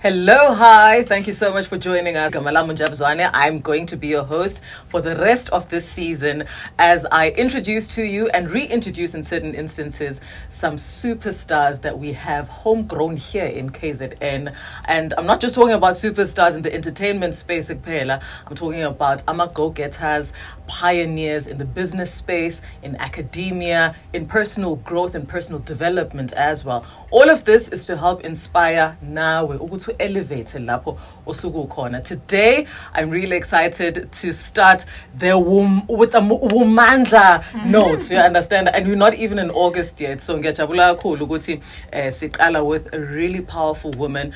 Hello, hi. Thank you so much for joining us. Njabs, Zwane. I'm going to be your host for the rest of this season as I introduce to you and reintroduce in certain instances some superstars that we have homegrown here in KZN. And I'm not just talking about superstars in the entertainment space, I'm talking about go-getters, pioneers in the business space, in academia, in personal growth and personal development as well. All of this is to help inspire now to elevate lapho osuku khona. Today, I'm really excited to start with a uMomandla note. You understand? And we're not even in August yet. So ngiyajabula kakhulu ukuthi siqala with a really powerful woman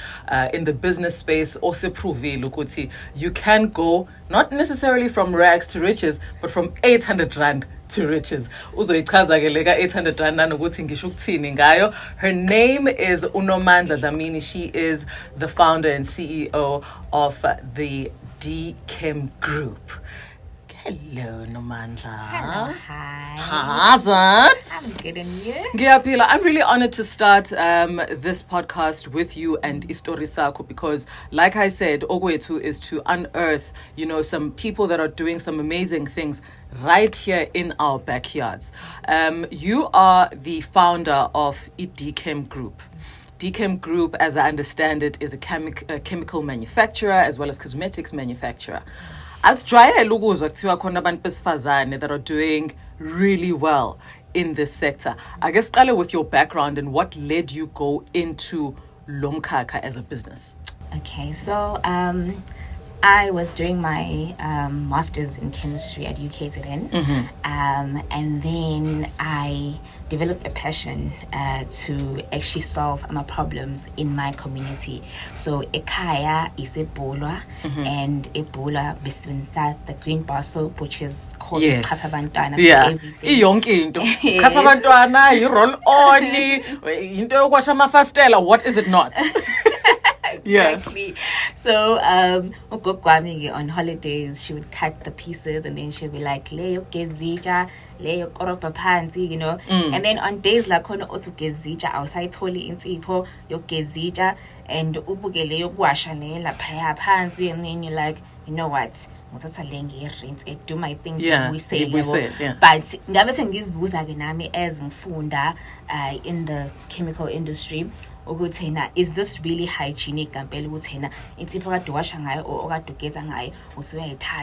in the business space. Osiprovile ukuthi you can go not necessarily from rags to riches, but from 800 rand to riches. Uzoyichaza ke leka 800 rand nanokuthi ngisho ukuthini ngayo. Her name is uNomandla Dlamini. She is the founder and CEO of the D Chem Group. Hello, Nomandla. Hello, hi. How's it? I'm good, and you? Ngiyaphila. I'm really honored to start this podcast with you and Istori Sako because, like I said, Ogwetu is to unearth, some people that are doing some amazing things right here in our backyards. You are the founder of D Chem Group. D Chem Group, as I understand it, is a chemical manufacturer as well as cosmetics manufacturer. As ukuzwa kuthiwa khona abantu besifazane that are doing really well in this sector. I guess start with your background and what led you go into Lomkhakha as a business. Okay, so I was doing my master's in chemistry at UKZN, and then I developed a passion to actually solve my problems in my community. So Ekaya is Ebola, and Ebola besibenzisa the green bar soap, which is called Kapabantwana. Yeah, iyonke into. Kapabantwana, you roll on, into yokuwasha amafastela. What is it not? Exactly. Yeah. So Ugogwami on holidays, she would cut the pieces and then she'd be like, Leyo gezija, leyo koropa panzi, And then on days like kono otu gezija, outside toli intipo, yo gezija, and ubugele yo guasha la paya panzi, and then you're like, you know what? Do my thing. We say, yeah. But ngabe sengizibuza ke nami as ngifunda in the chemical industry. Is this really hygienic?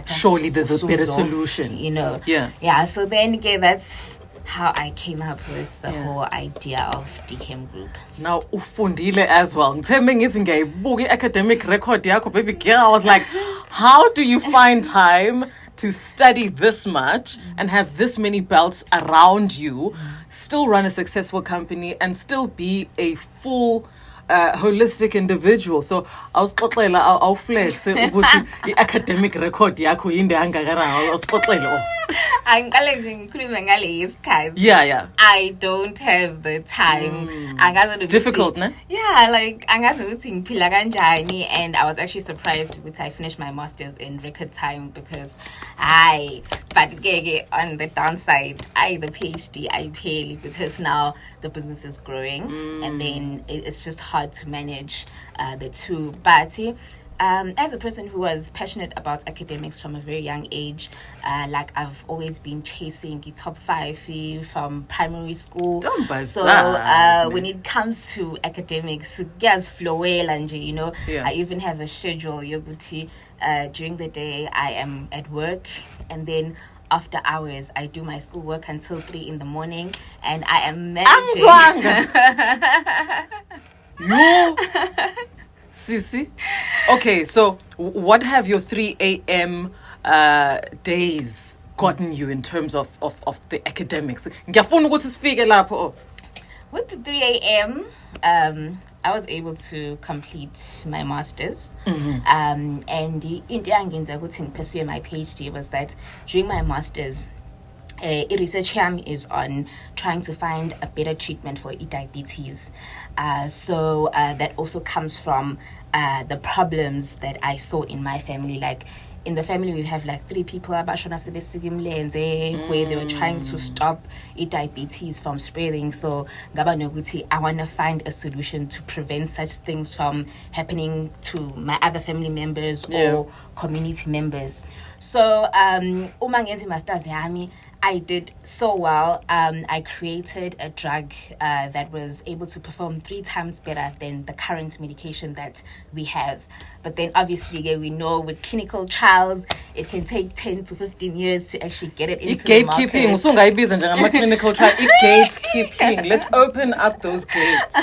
Surely there's a better solution. Yeah. So then that's how I came up with the whole idea of D Chem Group. Now ufundile as well. Academic record yakho, baby girl. I was like, how do you find time to study this much and have this many belts around you, still run a successful company and still be a full holistic individual? So I'll flex the academic record yakho yinde angakana awusixoxela. Yeah. I don't have the time. It's difficult, ne? Yeah, like and I was actually surprised that I finished my master's in record time because but on the downside, the PhD I pay because now the business is growing and then it's just hard to manage the two. But as a person who was passionate about academics from a very young age, like I've always been chasing the top 5 from primary school. So when it comes to academics, flow well and I even have a schedule. During the day I am at work, and then after hours I do my schoolwork until 3 in the morning, and I am managing. Sisi. Okay, so what have your 3 a.m. Days gotten you in terms of the academics? With the 3 a.m., I was able to complete my master's. And the Indian pursue my PhD was that during my master's, research is on trying to find a better treatment for diabetes. So that also comes from the problems that I saw in my family, like in the family we have like 3 people abashona sebesukumlenze where they were trying to stop diabetes from spreading. So ngaba nokuthi I want to find a solution to prevent such things from happening to my other family members or community members. So uma ngenza masters yami, I did so well. I created a drug that was able to perform 3 times better than the current medication that we have. But then obviously we know with clinical trials, it can take 10 to 15 years to actually get it into the market. Gatekeeping, clinical trial. Gatekeeping. Let's open up those gates.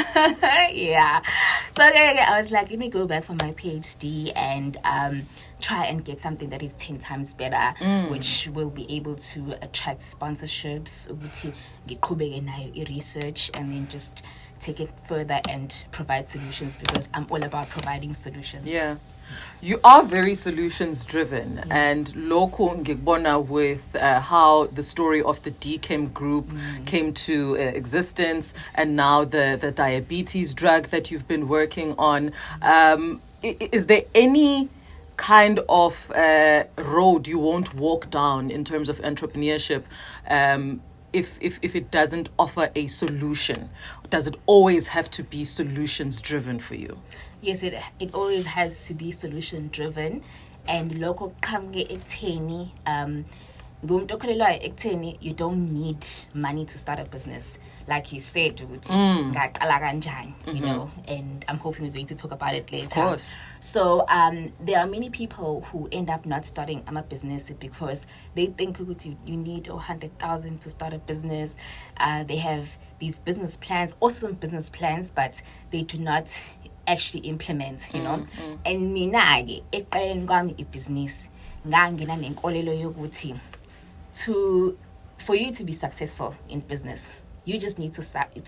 Yeah. So I was like, let me go back for my PhD and try and get something that is 10 times better, which will be able to attract sponsorships, research, and then just take it further and provide solutions, because I'm all about providing solutions. Yeah. You are very solutions driven, and local ngikbona with how the story of the D Chem Group came to existence, and now the diabetes drug that you've been working on. Is there any kind of road you won't walk down in terms of entrepreneurship if it doesn't offer a solution? Does it always have to be solutions driven for you? Yes, it always has to be solution driven. And local kamge ekutheni ngumuntu okholelwayo ekutheni you don't need money to start a business. Like you said, ngaqala kanjani, you know, and I'm hoping we're going to talk about it later. Of course. So there are many people who end up not starting a business because they think you need 100,000 to start a business. They have these business plans, awesome business plans, but they do not actually implement, you know. And mina-ke eqaleni kwami ibhizinisi ngangena nenkolelo yokuthi for you to be successful in business, you just need to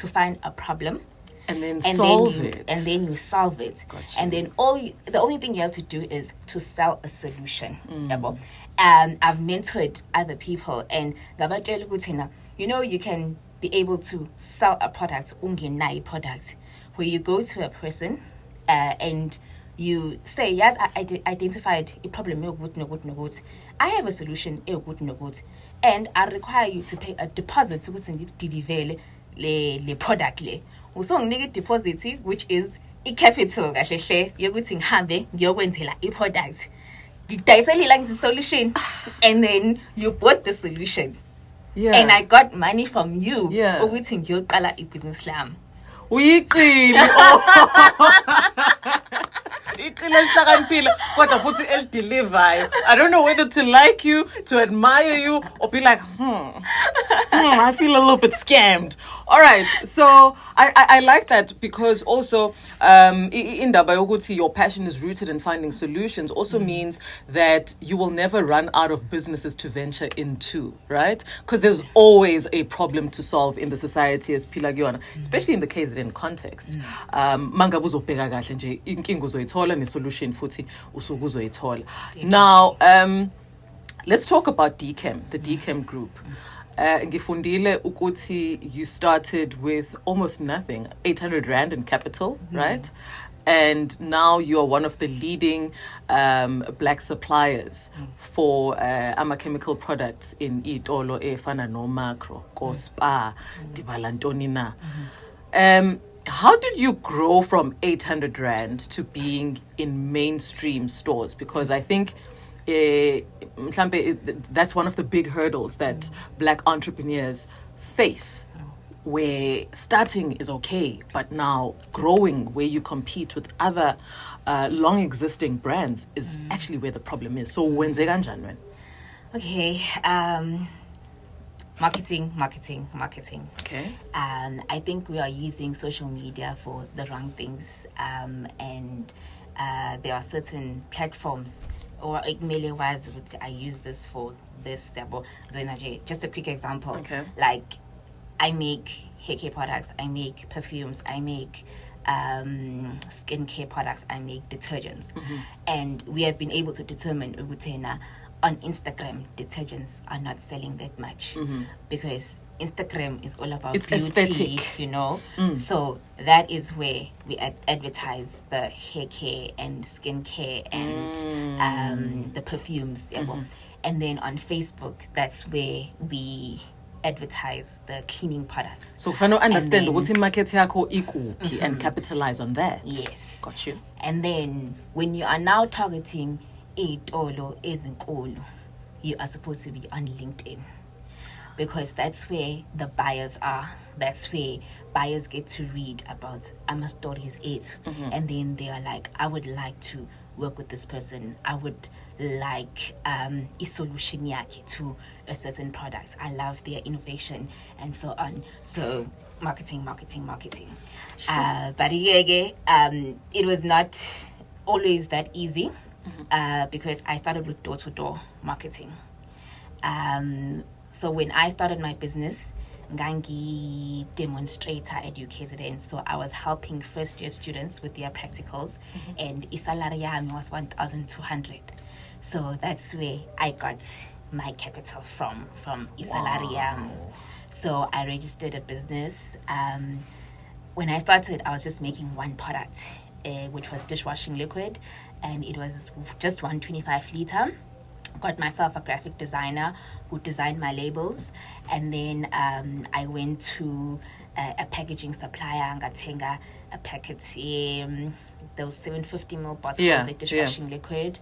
find a problem and then solve it. And then you solve it. Gotcha. And then the only thing you have to do is to sell a solution. I've mentored other people, and you know, you can be able to sell a product, product, where you go to a person and you say, yes, I identified a problem, I have a solution, and I require you to pay a deposit to deliver the product. So negative deposit, which is a capital, you're going to product. The solution, and then you bought the solution. Yeah. And I got money from you. Yeah. We think you're a business slam. I don't know whether to like you, to admire you, or be like, I feel a little bit scammed. All right, so I like that, because also in Dabayoguti, your passion is rooted in finding solutions, also means that you will never run out of businesses to venture into, right? Because there's always a problem to solve in the society as Pilagiona, especially in the KZN context. Manga buzobheka kahle nje inkinga uzoyithola ne-solution futhi usuke uzoyithola. Now, let's talk about D Chem, the D Chem Group. Ngifundile ukuthi you started with almost nothing, 800 Rand in capital, right? And now you are one of the leading black suppliers for chemical products in Itolo, Efana no Macro, Kospa, Dibalantoni na. How did you grow from 800 Rand to being in mainstream stores? Because I think that's one of the big hurdles that black entrepreneurs face, where starting is okay, but now growing where you compete with other long existing brands is actually where the problem is. So when's it ganjani? Okay, marketing. Okay. I think we are using social media for the wrong things, and there are certain platforms, or I use this for this. Just a quick example. Okay. Like, I make hair care products, I make perfumes, I make skincare products, I make detergents. And we have been able to determine on Instagram, detergents are not selling that much because Instagram is all about It's beauty, aesthetic. you know. So that is where we advertise the hair care and skin care and the perfumes. And then on Facebook, that's where we advertise the cleaning products. So if I don't understand then- what's in market yako ikuphi and capitalize on that. Yes. Got you. And then when you are now targeting itolo ezinkulu, you are supposed to be on LinkedIn, because that's where the buyers are. That's where buyers get to read about ama stories and then they are like, I would like to work with this person. I would like a solution yake to a certain product. I love their innovation and so on. So marketing. Sure. But it was not always that easy because I started with door-to-door marketing. So when I started my business, Ngangi demonstrator at UKZN, so I was helping first year students with their practicals, and isalari yami was 1,200. So that's where I got my capital from isalari yami. So I registered a business. When I started, I was just making one product, which was dishwashing liquid, and it was just 125 liter. Got myself a graphic designer who designed my labels, and then I went to a packaging supplier, ngatenga a packet, those 750 ml bottles of dishwashing liquid,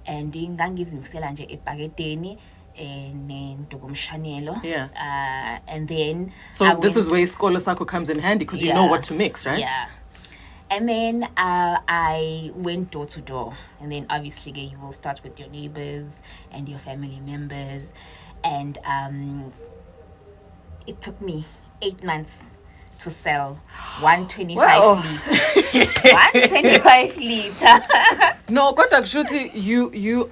and ngangizimisela nje epaketeni nentugumshanelo. And then So this is where Skolo Sako comes in handy, because you know what to mix, right? Yeah. And then I went door to door. And then obviously you will start with your neighbors and your family members. And it took me 8 months to sell 125 liter. 125 liter. No, Kota Kshuti, you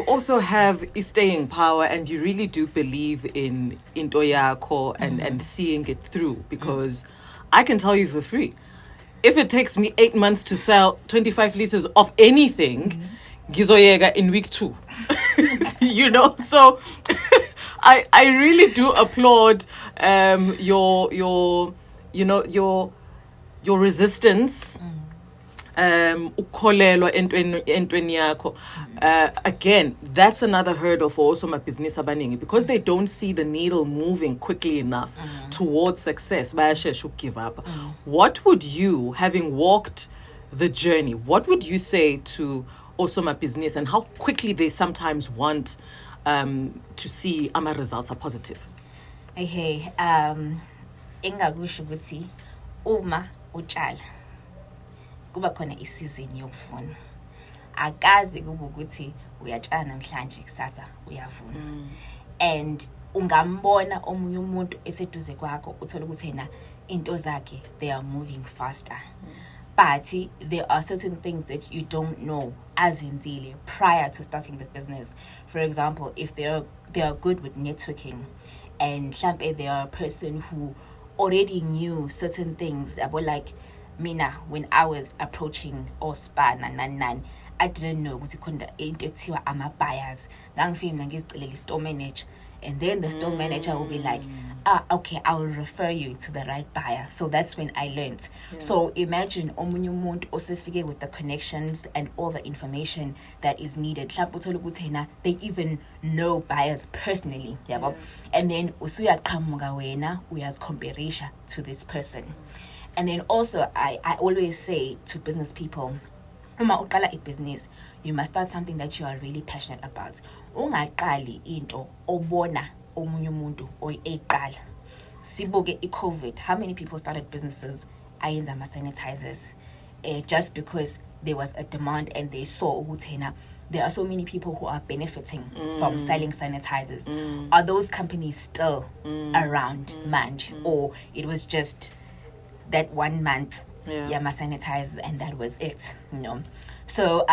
also have a staying power, and you really do believe in into yako and seeing it through, because I can tell you for free, if it takes me 8 months to sell 25 liters of anything, gizoyega in week 2. You know, so I really do applaud your resistance. Ukholelwa entweni yakho. Again, that's another hurdle for also my business abaningi, because they don't see the needle moving quickly enough towards success. Bayashesha give up. What would you, having walked the journey, what would you say to also my business, and how quickly they sometimes want to see our results are positive? Hey, engakusho ukuthi uma utshala kuba khona isizini yokuvuna. Akazi kuba ukuthi uyatshala namhlanje kusasa uyavuna. And ungambona omunye umuntu eseduze kwakho uthola ukuthi yena into zakhe they are moving faster. But there are certain things that you don't know as in daily prior to starting the business. For example, if they are good with networking, and they are a person who already knew certain things about, like mina, when I was approaching Ospan and I didn't know ukuthi khona into ekuthiwa ama buyers. Ngangifika ngizicela store manager, and then the store manager will be like, okay, I will refer you to the right buyer. So that's when I learned. So imagine omunye umuntu osefike with the connections and all the information that is needed. They even know buyers personally. And then usuyaqhamuka wena uyazicomparisha to this person. And then also I always say to business people, uma uqala business, you must start something that you are really passionate about. Ungaqali into obona omunye umuntu oyiqala. Sibuke iCovid, how many people started businesses ayenza ama sanitizers just because there was a demand and they saw ukuthi there are so many people who are benefiting from selling sanitizers. Are those companies still around, Manj? Or it was just that 1 month Yama sanitizers and that was it, you know? So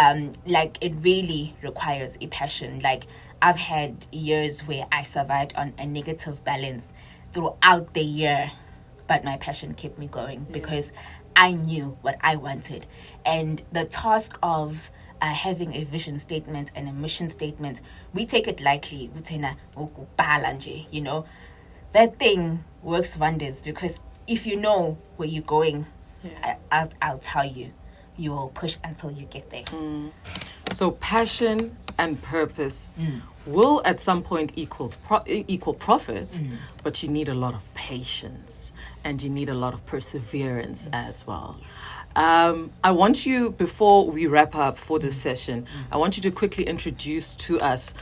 like it really requires a passion. Like I've had years where I survived on a negative balance throughout the year, but my passion kept me going because I knew what I wanted. And the task of having a vision statement and a mission statement, we take it lightly, you know. that thing works wonders, because if you know where you're going, I'll tell you, you will push until you get there. So passion and purpose will at some point equal profit, but you need a lot of patience and you need a lot of perseverance as well. I want you, before we wrap up for this session, I want you to quickly introduce to us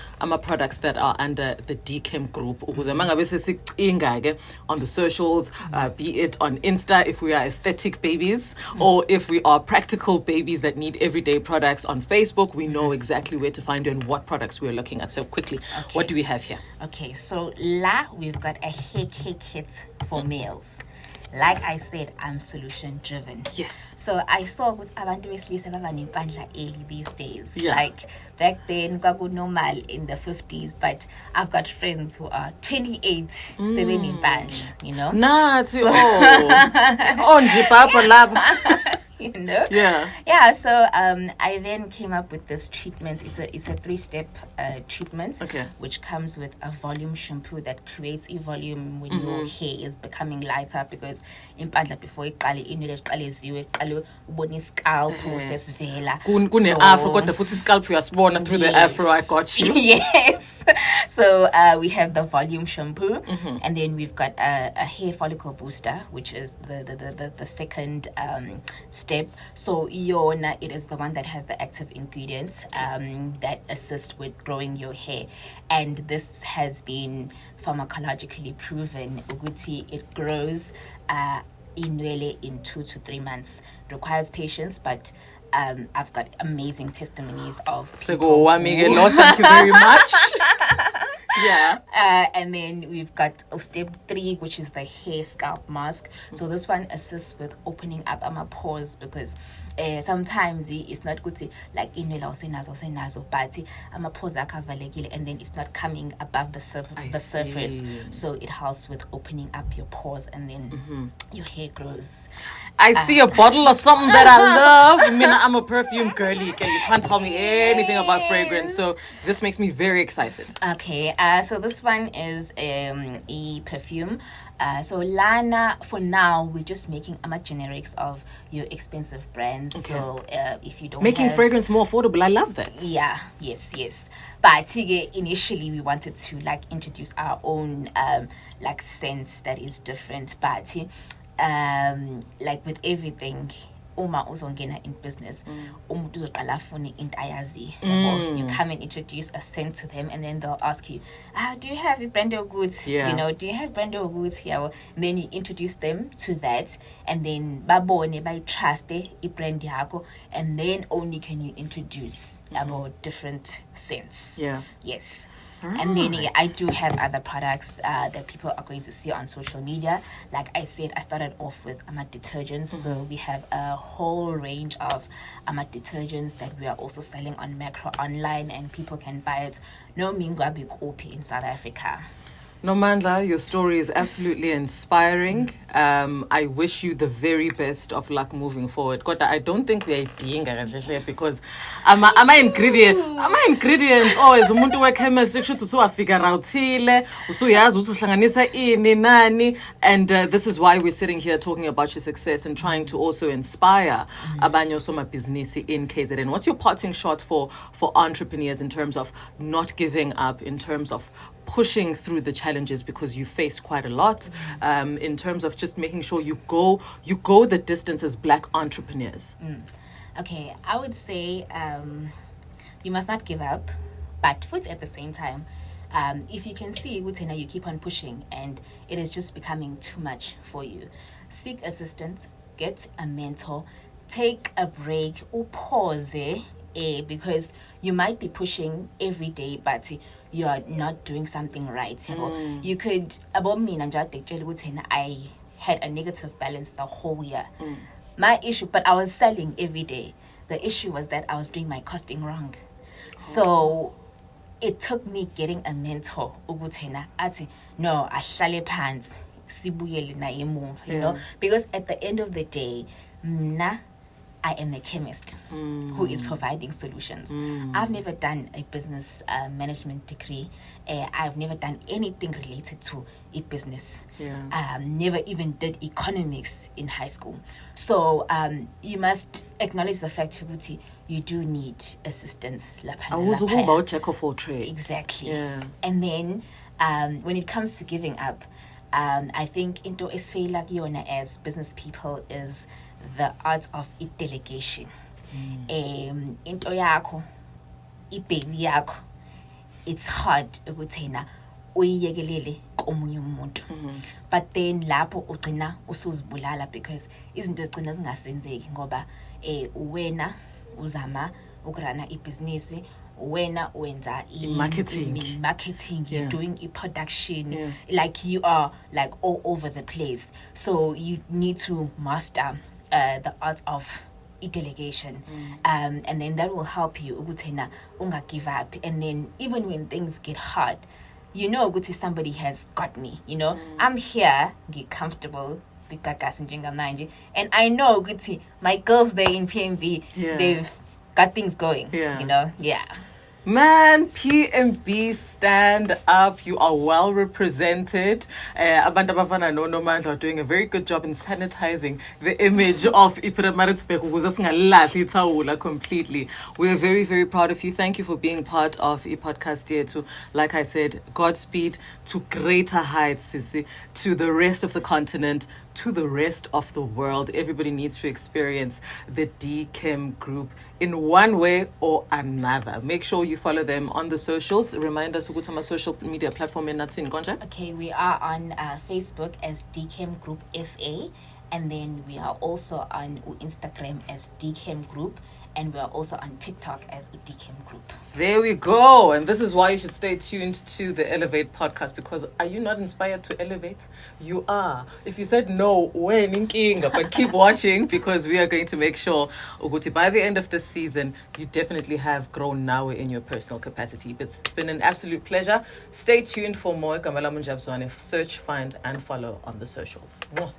products that are under the D Chem Group. Ukuze mangabe sesicinga on the socials, be it on Insta if we are aesthetic babies, or if we are practical babies that need everyday products on Facebook, we know exactly where to find you and what products we're looking at. So quickly, what do we have here? Okay, so we've got a hair care kit for males. Like I said, I'm solution driven. Yes. So I saw with abantu besilisa babanempandla early these days. Yeah. Like back then, normal in the 50s, but I've got friends who are 28, sebenimpandla, you know. Onje papa lab. You know? Yeah. So I then came up with this treatment. It's a 3-step treatment, which comes with a volume shampoo that creates a volume when your hair is becoming lighter, because in Pandla before it scalp sesivela. Kune afro kodwa futhi scalp uyasibona through the afro. I got you. Yes. So we have the volume shampoo, and then we've got a hair follicle booster, which is the second step. So Iona, it is the one that has the active ingredients that assist with growing your hair, and this has been pharmacologically proven. Uguti, it grows in 2 to 3 months. Requires patience, but I've got amazing testimonies of people. Thank you very much. Yeah. And then we've got step 3, which is the hair scalp mask. So this one assists with opening up my pores, because sometimes it's not good to, like inwela usenazo but ama pores akavalekile, and then it's not coming above the surface. So it helps with opening up your pores, and then your hair grows. I see a bottle of something that I love. I mean, I'm a perfume girly. Okay, you can't tell me anything about fragrance, so this makes me very excited. Okay, so this one is a perfume. So Lana, for now, we're just making generics of your expensive brands. Okay. So if you don't making fragrance more affordable, I love that. Yeah, yes. But initially we wanted to introduce our own scents that is different. But with everything, uma uzongena in business, umuntu uzoqala afune into ayazi. You come and introduce a scent to them, and then they'll ask you, do you have brand of goods? Yeah. You know, do you have brand of goods here? And then you introduce them to that, and then babone by trust brand yako, and then only can you introduce about different scents. Yeah. Yes. And then I do have other products that people are going to see on social media. Like I said, I started off with detergents. So we have a whole range of detergents that we are also selling on Macro online, and people can buy it. No mingwa big opi in South Africa. Nomandla, your story is absolutely inspiring. I wish you the very best of luck moving forward. Kota, I don't think we are doing it because my ingredients always umuntu we chemistry should so figure out nani, and this is why we're sitting here talking about your success and trying to also inspire abanye soma business in KZN. What's your parting shot for entrepreneurs in terms of not giving up, in terms of pushing through the challenges, because you face quite a lot, in terms of just making sure you go the distance as Black entrepreneurs? Okay, I would say you must not give up, but at the same time, if you can see you keep on pushing and it is just becoming too much for you, seek assistance, get a mentor, take a break or pause there, because you might be pushing every day, but you are not doing something right. You could, I had a negative balance the whole year. My issue, but I was selling every day. The issue was that I was doing my costing wrong. So it took me getting a mentor. No, ahlale phansi, sibuyele naye emuva, you know, because at the end of the day, I am a chemist who is providing solutions. I've never done a business management degree. I've never done anything related to a business. Never even did economics in high school. So you must acknowledge the fact that you do need assistance. I was about jack of all trades. Exactly. Yeah. And then when it comes to giving up, I think into esfela kuyona as business people is the art of delegation. Into yakho, baby yakho, it's hard ukuthina uyiyekelele komunye umuntu. But then lapho ugcina usuzibulala because izinto zigcina zingasenzeki ngoba wena uzama ukurana ibhizinisi, wena wenza marketing, you're doing production, like you are like all over the place. So you need to master the art of delegation, and then that will help you ukuthena unga give up. And then even when things get hard, you know ukuthi somebody has got me, you know. I'm here, get comfortable with Gagasi, and I know ukuthi my girls there in PMB, they've got things going, you know. Man, PMB, stand up. You are well represented. Abantu abafana noNomandla are doing a very good job in sanitizing the image of Ipiramaritspek ukuze singalahli ithawula completely. We are very, very proud of you. Thank you for being part of podcast here too. Like I said, Godspeed to greater heights, Sissy, to the rest of the continent, to the rest of the world. Everybody needs to experience the D Chem Group in one way or another. Make sure you follow them on the socials. Remind us ukuthi ama social media platform in Konja. Okay, we are on Facebook as D Chem Group SA, and then we are also on Instagram as D Chem Group, and we are also on TikTok as D Chem Group. There we go. And this is why you should stay tuned to the Elevate podcast, because are you not inspired to elevate? You are. If you said no, when but keep watching, because we are going to make sure ukuthi by the end of this season, you definitely have grown now in your personal capacity. It's been an absolute pleasure. Stay tuned for more. Njabs, Zwane. Search, find, and follow on the socials. Mwah.